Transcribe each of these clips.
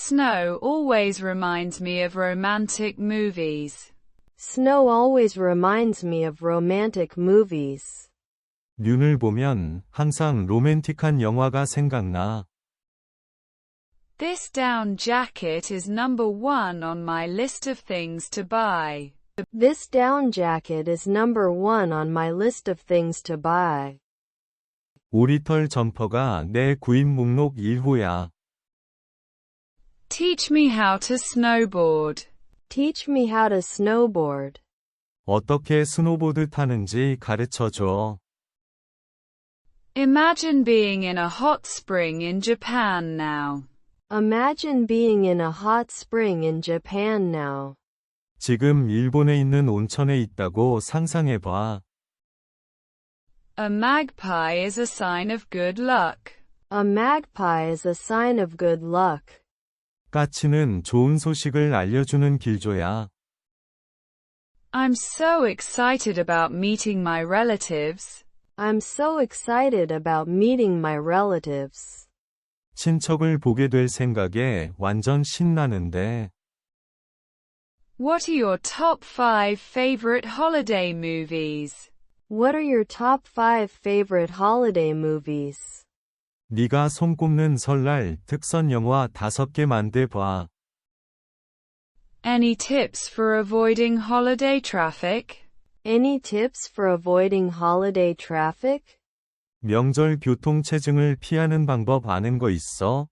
Snow always reminds me of romantic movies. Snow always reminds me of romantic movies. 눈을 보면 항상 로맨틱한 영화가 생각나. This down jacket is number 1 on my list of things to buy. This down jacket is number 1 on my list of things to buy. 오리털 점퍼가 내 구입 목록 1호야. Teach me how to snowboard. Teach me how to snowboard. 어떻게 스노보드 타는지 가르쳐줘. Imagine being in a hot spring in Japan now. Imagine being in a hot spring in Japan now. 지금 일본에 있는 온천에 있다고 상상해봐. A magpie is a sign of good luck. A magpie is a sign of good luck. 까치는 좋은 소식을 알려주는 길조야. I'm so excited about meeting my relatives. I'm so excited about meeting my relatives. 친척을 보게 될 생각에 완전 신나는데. What are your top 5 favorite holiday movies? What are your top 5 favorite holiday movies? 네가 손꼽는 설날 특선 영화 5개 만들봐. Any tips for avoiding holiday traffic? Any tips for avoiding holiday traffic? 명절 교통체증을 피하는 방법 아는 거 있어?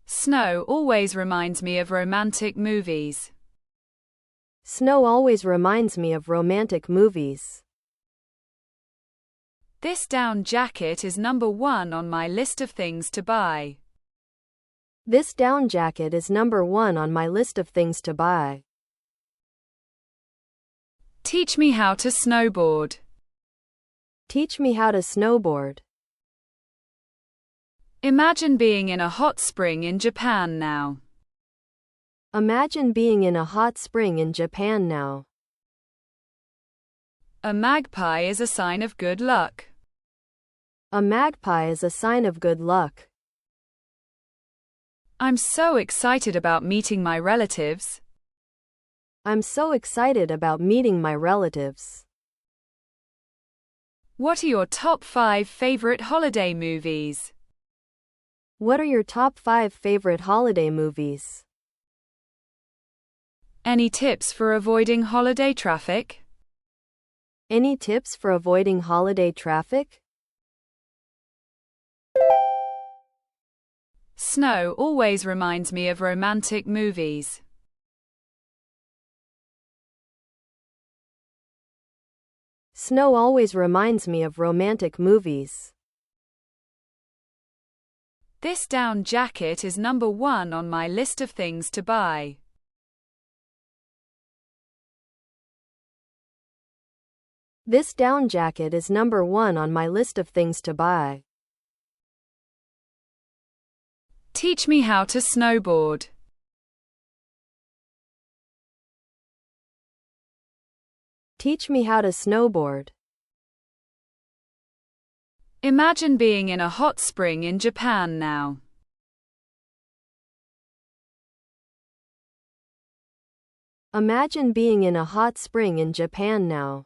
Snow always reminds me of romantic movies. Snow always reminds me of romantic movies. This down jacket is number 1 on my list of things to buy. This down jacket is number 1 on my list of things to buy. Teach me how to snowboard. Teach me how to snowboard. Imagine being in a hot spring in Japan now. Imagine being in a hot spring in Japan now. A magpie is a sign of good luck. A magpie is a sign of good luck. I'm so excited about meeting my relatives. I'm so excited about meeting my relatives. What are your top 5 favorite holiday movies? What are your top 5 favorite holiday movies? Any tips for avoiding holiday traffic? Any tips for avoiding holiday traffic? Snow always reminds me of romantic movies. Snow always reminds me of romantic movies. This down jacket is number 1 on my list of things to buy. This down jacket is number 1 on my list of things to buy. Teach me how to snowboard. Teach me how to snowboard. Imagine being in a hot spring in Japan now. Imagine being in a hot spring in Japan now.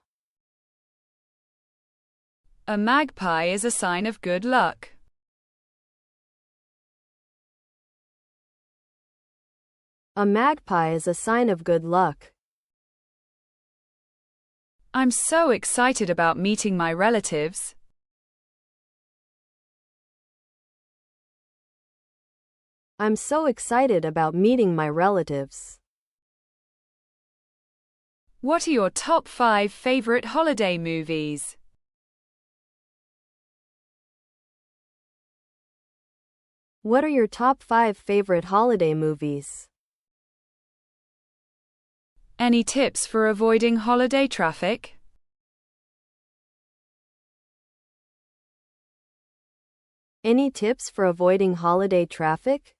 A magpie is a sign of good luck. A magpie is a sign of good luck. I'm so excited about meeting my relatives. I'm so excited about meeting my relatives. What are your top 5 favorite holiday movies? What are your top 5 favorite holiday movies? Any tips for avoiding holiday traffic? Any tips for avoiding holiday traffic?